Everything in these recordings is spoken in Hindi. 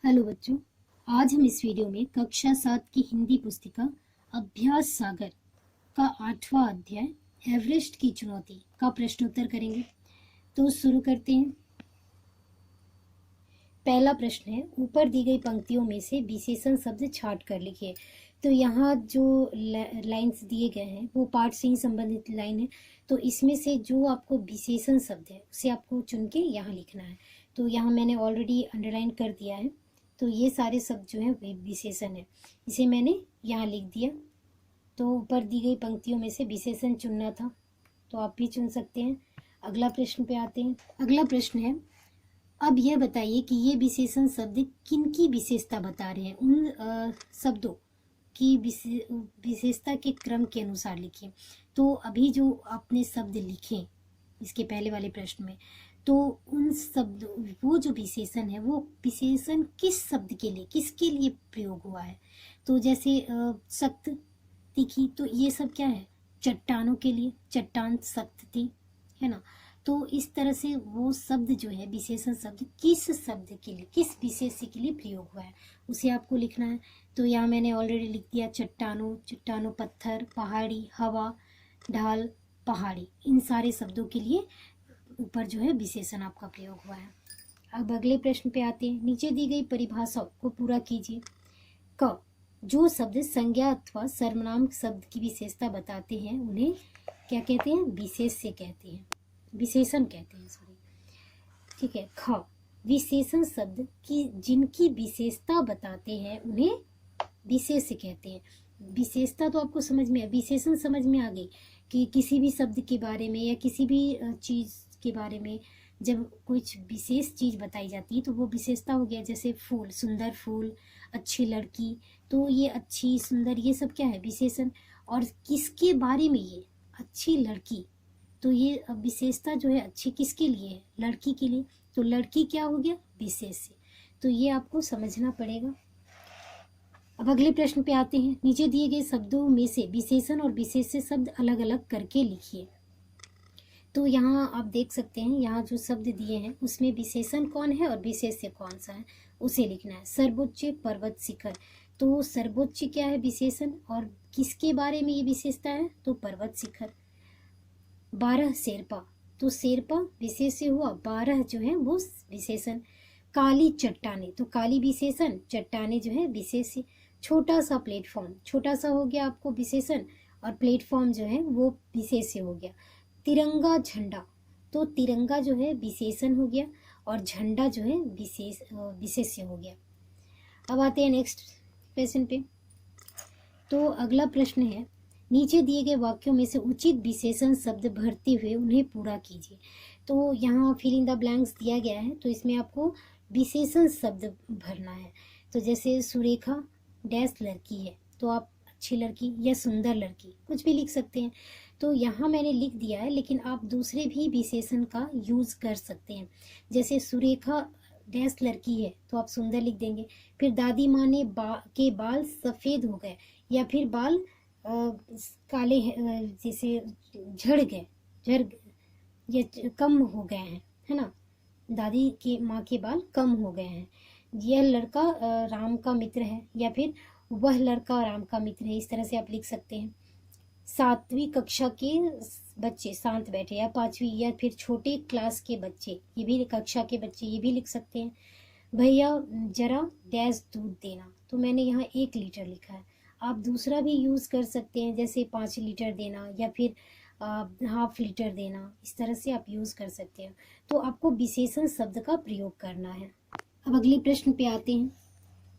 हेलो बच्चों, आज हम इस वीडियो में कक्षा 7 की हिंदी पुस्तिका अभ्यास सागर का 8वां अध्याय एवरेस्ट की चुनौती का प्रश्नोत्तर करेंगे। तो शुरू करते हैं। पहला प्रश्न है, ऊपर दी गई पंक्तियों में से विशेषण शब्द छांट कर लिखिए। तो यहाँ जो लाइंस दिए गए हैं वो पाठ से ही संबंधित लाइन है। तो इसमें से जो आपको विशेषण शब्द है उसे आपको चुन के यहाँ लिखना है। तो यहाँ मैंने ऑलरेडी अंडरलाइन कर दिया है। तो ये सारे शब्द जो है वे विशेषण है, इसे मैंने यहाँ लिख दिया। तो ऊपर दी गई पंक्तियों में से विशेषण चुनना था, तो आप भी चुन सकते हैं। अगला प्रश्न पे आते हैं। अगला प्रश्न है, अब यह बताइए कि ये विशेषण शब्द किनकी विशेषता बता रहे हैं। उन शब्दों की विशेषता के क्रम के अनुसार लिखिए। तो अभी जो आपने शब्द लिखे इसके पहले वाले प्रश्न में, तो उन शब्द वो जो विशेषण है वो विशेषण किस शब्द के लिए, किसके लिए प्रयोग हुआ है। तो जैसे सख्त, तीखी, तो ये सब क्या है, चट्टानों के लिए, चट्टान सख्त थी, है ना। तो इस तरह से वो शब्द जो है विशेषण शब्द किस शब्द के लिए, किस विशेष्य के लिए प्रयोग हुआ है उसे आपको लिखना है। तो यहाँ मैंने ऑलरेडी लिख दिया, चट्टानों, चट्टानों, पत्थर, पहाड़ी, हवा, ढाल, पहाड़ी, इन सारे शब्दों के लिए ऊपर जो है विशेषण आपका प्रयोग हुआ है। अब अगले प्रश्न पे आते हैं। नीचे दी गई परिभाषाओं को पूरा कीजिए। क, जो शब्द संज्ञा अथवा सर्वनाम शब्द की विशेषता बताते हैं उन्हें क्या कहते हैं, विशेष्य कहते हैं, विशेषण कहते हैं, सॉरी, ठीक है। ख, विशेषण शब्द की जिनकी विशेषता बताते हैं उन्हें विशेष्य कहते हैं। विशेषता तो आपको समझ में, विशेषण समझ में आ गई कि किसी भी शब्द के बारे में या किसी भी चीज़ के बारे में जब कुछ विशेष चीज़ बताई जाती है तो वो विशेषता हो गया। जैसे फूल, सुंदर फूल, अच्छी लड़की, तो ये अच्छी, सुंदर, ये सब क्या है, विशेषण। और किसके बारे में, ये अच्छी लड़की, तो ये विशेषता जो है अच्छी किसके लिए है, लड़की के लिए, तो लड़की क्या हो गया, विशेष्य। तो ये आपको समझना पड़ेगा। अब अगले प्रश्न पे आते हैं। नीचे दिए गए शब्दों में से विशेषण और विशेष्य शब्द अलग अलग करके लिखिए। तो यहाँ आप देख सकते हैं, यहाँ जो शब्द दिए हैं उसमें विशेषण कौन है और विशेष्य कौन सा है उसे लिखना है। सर्वोच्च, पर्वत शिखर, तो सर्वोच्च क्या है, विशेषण, और किसके बारे में ये विशेषता है, तो पर्वत शिखर। 12 शेरपा, तो शेरपा विशेष्य हुआ, 12 जो है वो विशेषण। काली चट्टाने, तो काली विशेषण, चट्टाने जो है विशेष्य। छोटा सा प्लेटफॉर्म, छोटा सा हो गया आपको विशेषण, और प्लेटफॉर्म जो है वो विशेष्य हो गया। तिरंगा झंडा, तो तिरंगा जो है विशेषण हो गया और झंडा जो है विशेष्य हो गया। अब आते हैं नेक्स्ट क्वेश्चन पे। तो अगला प्रश्न है, नीचे दिए गए वाक्यों में से उचित विशेषण शब्द भरते हुए उन्हें पूरा कीजिए। तो यहाँ फिल इन द ब्लैंक्स दिया गया है, तो इसमें आपको विशेषण शब्द भरना है। तो जैसे सुरेखा डैश लड़की है, तो आप अच्छी लड़की या सुंदर लड़की कुछ भी लिख सकते हैं। तो यहाँ मैंने लिख दिया है, लेकिन आप दूसरे भी विशेषण का यूज़ कर सकते हैं। जैसे सुरेखा डैश लड़की है तो आप सुंदर लिख देंगे। फिर दादी माँ ने के बाल सफ़ेद हो गए, या फिर बाल काले जैसे झड़ गए, या कम हो गए हैं, है ना, दादी के माँ के बाल कम हो गए हैं। यह लड़का राम का मित्र है, या फिर वह लड़का राम का मित्र है, इस तरह से आप लिख सकते हैं। 7वीं कक्षा के बच्चे शांत बैठे, या 5वीं, या फिर छोटे क्लास के बच्चे, ये भी कक्षा के बच्चे, ये भी लिख सकते हैं। भैया जरा डैश दूध देना, तो मैंने यहाँ 1 लीटर लिखा है। आप दूसरा भी यूज़ कर सकते हैं, जैसे 5 लीटर देना, या फिर हाफ लीटर देना, इस तरह से आप यूज़ कर सकते हैं। तो आपको विशेषण शब्द का प्रयोग करना है। अब अगले प्रश्न पे आते हैं।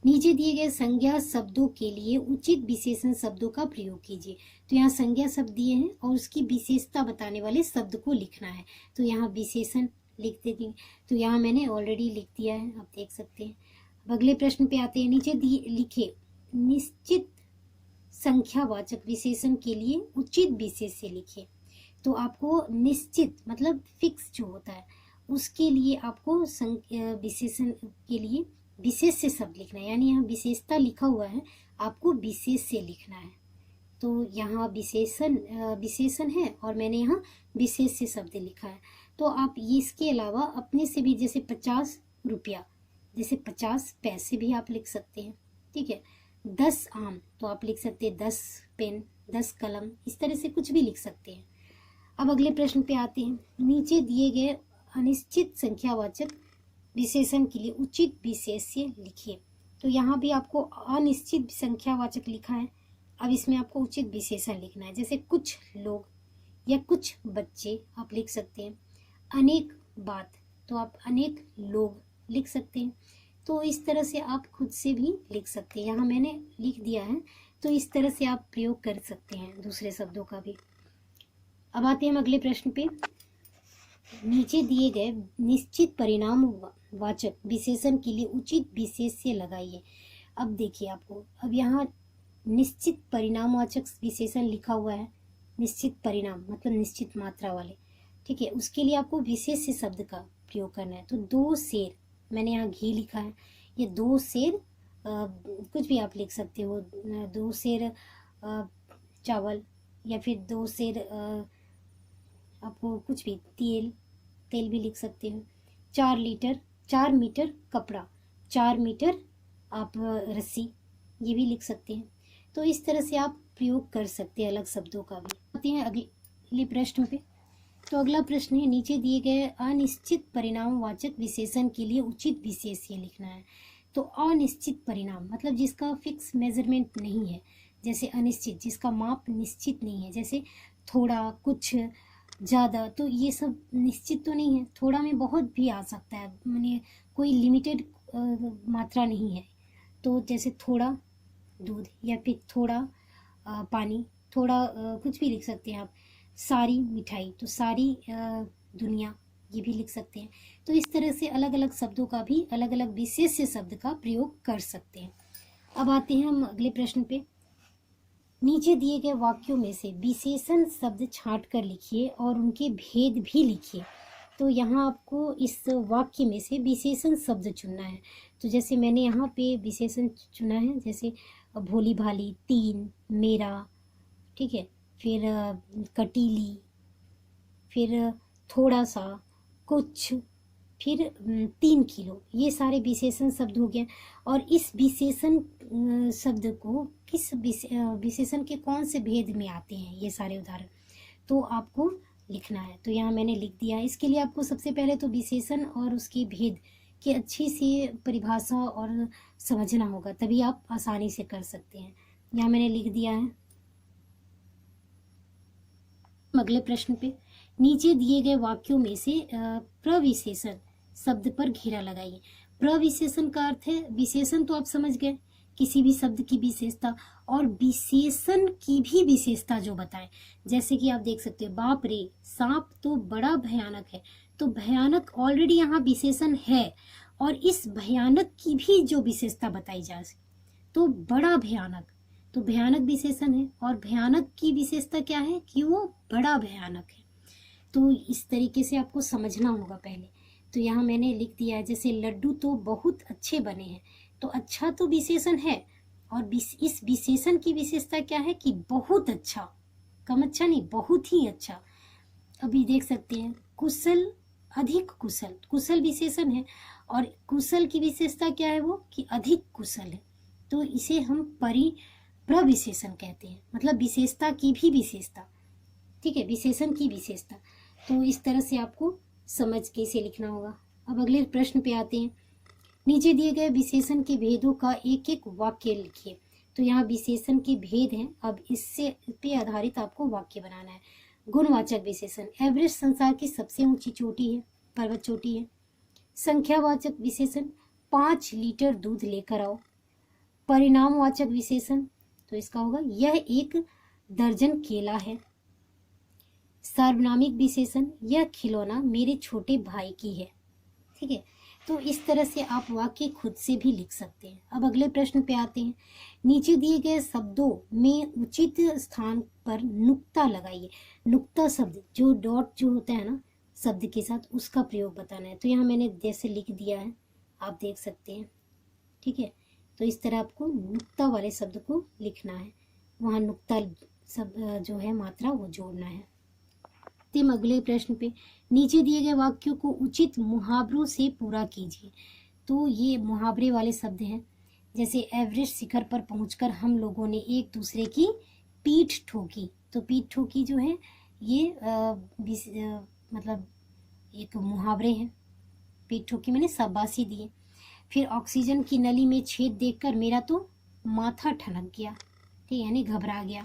नीचे दिए गए संज्ञा शब्दों के लिए उचित विशेषण शब्दों का प्रयोग कीजिए। तो यहाँ संज्ञा शब्द दिए हैं और उसकी विशेषता बताने वाले शब्द को लिखना है। तो यहाँ विशेषण लिख देंगे। तो यहाँ मैंने ऑलरेडी लिख दिया है, आप देख सकते हैं। अब अगले प्रश्न पे आते हैं। नीचे लिखे निश्चित संख्यावाचक विशेषण के लिए उचित विशेष्य लिखिए। तो आपको निश्चित मतलब फिक्स जो होता है उसके लिए आपको विशेषण के लिए विशेष्य शब्द लिखना है, यानी यहाँ विशेषता लिखा हुआ है, आपको विशेष्य लिखना है। तो यहाँ विशेषण है और मैंने यहाँ विशेष्य शब्द लिखा है। तो आप इसके अलावा अपने से भी, जैसे 50 रुपया जैसे 50 पैसे भी आप लिख सकते हैं, ठीक है। 10 आम तो आप लिख सकते हैं 10 पेन, 10 कलम, इस तरह से कुछ भी लिख सकते हैं। अब अगले प्रश्न पे आते हैं। नीचे दिए गए अनिश्चित संख्यावाचक विशेषण के लिए उचित विशेष्य लिखिए। तो यहाँ भी आपको अनिश्चित संख्यावाचक लिखा है, अब इसमें आपको उचित विशेषण लिखना है। जैसे कुछ लोग या कुछ बच्चे आप लिख सकते हैं। अनेक बात तो आप अनेक लोग लिख सकते हैं। तो इस तरह से आप खुद से भी लिख सकते हैं, यहाँ मैंने लिख दिया है, तो इस तरह से आप प्रयोग कर सकते हैं दूसरे शब्दों का भी। अब आते हैं हम अगले प्रश्न पे। नीचे दिए गए निश्चित परिणाम वाचक विशेषण के लिए उचित विशेष्य लगाइए। अब देखिए आपको, अब यहाँ निश्चित परिणामवाचक विशेषण लिखा हुआ है, निश्चित परिणाम मतलब निश्चित मात्रा वाले, ठीक है। उसके लिए आपको विशेष्य शब्द का प्रयोग करना है। तो 2 सेर, मैंने यहाँ घी लिखा है, ये 2 सेर कुछ भी आप लिख सकते हो, 2 सेर चावल, या फिर 2 सेर आपको कुछ भी तेल भी लिख सकते हो। 4 मीटर कपड़ा, 4 मीटर आप रस्सी, ये भी लिख सकते हैं। तो इस तरह से आप प्रयोग कर सकते हैं अलग शब्दों का भी। आते हैं अगले प्रश्न पे। तो अगला प्रश्न है, नीचे दिए गए अनिश्चित परिणामवाचक विशेषण के लिए उचित विशेष्य लिखना है। तो अनिश्चित परिणाम मतलब जिसका फिक्स मेजरमेंट नहीं है, जैसे अनिश्चित जिसका माप निश्चित नहीं है, जैसे थोड़ा, कुछ, ज़्यादा, तो ये सब निश्चित तो नहीं है। थोड़ा में बहुत भी आ सकता है, माने कोई लिमिटेड मात्रा नहीं है। तो जैसे थोड़ा दूध या फिर थोड़ा पानी, थोड़ा कुछ भी लिख सकते हैं आप। सारी मिठाई तो सारी दुनिया, ये भी लिख सकते हैं। तो इस तरह से अलग अलग शब्दों का भी अलग अलग विशेष्य शब्द का प्रयोग कर सकते हैं। अब आते हैं हम अगले प्रश्न पे। नीचे दिए गए वाक्यों में से विशेषण शब्द छांट कर लिखिए और उनके भेद भी लिखिए। तो यहाँ आपको इस वाक्य में से विशेषण शब्द चुनना है। तो जैसे मैंने यहाँ पे विशेषण चुना है, जैसे भोली भाली, 3, मेरा, ठीक है, फिर कटीली, फिर थोड़ा सा, कुछ, फिर 3 किलो, ये सारे विशेषण शब्द हो गए। और इस विशेषण शब्द को किस विशेषण के कौन से भेद में आते हैं, ये सारे उदाहरण तो आपको लिखना है। तो यहाँ मैंने लिख दिया है। इसके लिए आपको सबसे पहले तो विशेषण और उसके भेद की अच्छी सी परिभाषा और समझना होगा, तभी आप आसानी से कर सकते हैं। यहाँ मैंने लिख दिया है। अगले प्रश्न पे, नीचे दिए गए वाक्यों में से प्रविशेषण शब्द पर घेरा लगाइए। प्रविशेषण का अर्थ है, विशेषण तो आप समझ गए, किसी भी शब्द की विशेषता, और विशेषण की भी विशेषता जो बताएं। जैसे कि आप देख सकते हो, बाप रे सांप तो बड़ा भयानक है, तो भयानक ऑलरेडी यहाँ विशेषण है, और इस भयानक की भी जो विशेषता बताई जाए, तो बड़ा भयानक, तो भयानक विशेषण है, और भयानक की विशेषता क्या है कि वो बड़ा भयानक है। तो इस तरीके से आपको समझना होगा पहले। तो यहाँ मैंने लिख दिया है, जैसे लड्डू तो बहुत अच्छे बने हैं, तो अच्छा तो विशेषण है, और इस विशेषण की विशेषता क्या है कि बहुत अच्छा, कम अच्छा नहीं, बहुत ही अच्छा। अभी देख सकते हैं, कुशल, अधिक कुशल, कुशल विशेषण है, और कुशल की विशेषता क्या है, वो कि अधिक कुशल है। तो इसे हम प्रविशेषण कहते हैं, मतलब विशेषता की भी विशेषता, ठीक है, विशेषण की विशेषता। तो इस तरह से आपको समझ के इसे लिखना होगा। अब अगले प्रश्न पे आते हैं। नीचे दिए गए विशेषण के भेदों का एक एक वाक्य लिखिए। तो यहाँ विशेषण के भेद हैं, अब इससे पे आधारित आपको वाक्य बनाना है। गुणवाचक विशेषण, एवरेस्ट संसार की सबसे ऊंची चोटी है, पर्वत चोटी है। संख्यावाचक विशेषण, 5 लीटर दूध लेकर आओ। परिणामवाचक विशेषण, तो इसका होगा यह 1 दर्जन केला है। सार्वनामिक विशेषण, यह खिलौना मेरे छोटे भाई की है, ठीक है। तो इस तरह से आप वाक्य खुद से भी लिख सकते हैं। अब अगले प्रश्न पे आते हैं। नीचे दिए गए शब्दों में उचित स्थान पर नुक्ता लगाइए। नुक्ता शब्द जो डॉट जो होता है ना शब्द के साथ, उसका प्रयोग बताना है। तो यहाँ मैंने जैसे लिख दिया है, आप देख सकते हैं, ठीक है। तो इस तरह आपको नुक्ता वाले शब्द को लिखना है, वहाँ नुक्ता शब्द जो है मात्रा वो जोड़ना है। अगले प्रश्न पे, नीचे दिए गए वाक्यों को उचित मुहावरों से पूरा कीजिए। तो ये मुहावरे वाले शब्द हैं। जैसे एवरेस्ट शिखर पर पहुंचकर हम लोगों ने एक दूसरे की पीठ ठोकी। तो पीठ ठोकी जो है ये मतलब एक मुहावरे हैं। पीठ ठोकी मैंने शाबाशी दिए। फिर ऑक्सीजन की नली में छेद देखकर मेरा तो माथा ठनक गया, ठीक है, यानी घबरा गया।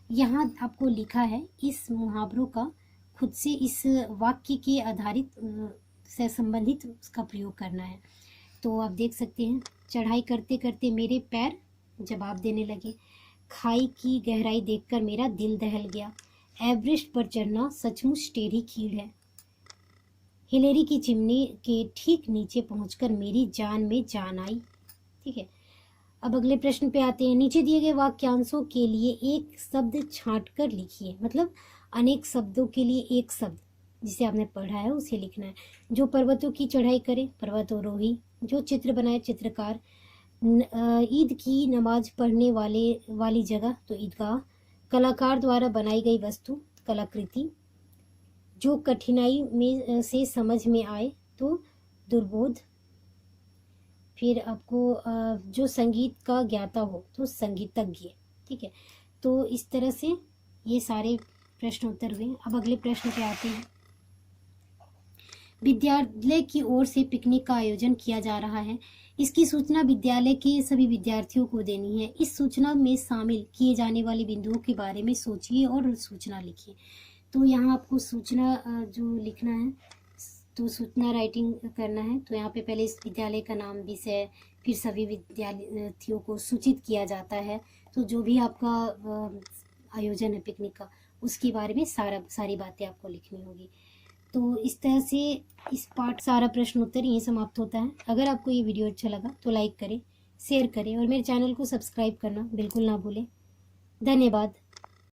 यहाँ आपको लिखा है इस मुहावरों का खुद से इस वाक्य के आधारित से संबंधित उसका प्रयोग करना है। तो आप देख सकते हैं, चढ़ाई करते करते मेरे पैर जवाब देने लगे, खाई की गहराई देखकर मेरा दिल दहल गया, एवरेस्ट पर चढ़ना सचमुच टेढ़ी खीर है, हिलेरी की चिमनी के ठीक नीचे पहुंचकर मेरी जान में जान आई। ठीक है, अब अगले प्रश्न पे आते हैं। नीचे दिए गए वाक्यांशों के लिए एक शब्द छांट कर लिखिए। मतलब अनेक शब्दों के लिए एक शब्द जिसे आपने पढ़ा है उसे लिखना है। जो पर्वतों की चढ़ाई करे पर्वतारोही, जो चित्र बनाए चित्रकार, ईद की नमाज पढ़ने वाली जगह तो ईदगाह, कलाकार द्वारा बनाई गई वस्तु कलाकृति, जो कठिनाई में से समझ में आए तो दुर्बोध, फिर आपको जो संगीत का ज्ञाता हो तो संगीतज्ञ। ठीक है, तो इस तरह से ये सारे प्रश्न उत्तर हुए। अब अगले प्रश्न पे आते हैं। विद्यालय की ओर से पिकनिक का आयोजन किया जा रहा है, इसकी सूचना विद्यालय के सभी विद्यार्थियों को देनी है। इस सूचना में शामिल किए जाने वाले बिंदुओं के बारे में सोचिए और सूचना लिखिए। तो यहाँ आपको सूचना जो लिखना है तो सूचना राइटिंग करना है। तो यहाँ पे पहले इस विद्यालय का नाम, विषय, फिर सभी विद्यार्थियों को सूचित किया जाता है। तो जो भी आपका आयोजन है पिकनिक का उसके बारे में सारी बातें आपको लिखनी होगी। तो इस तरह से इस पार्ट सारा प्रश्न उत्तर यहीं समाप्त होता है। अगर आपको ये वीडियो अच्छा लगा तो लाइक करें, शेयर करें और मेरे चैनल को सब्सक्राइब करना बिल्कुल ना भूलें। धन्यवाद।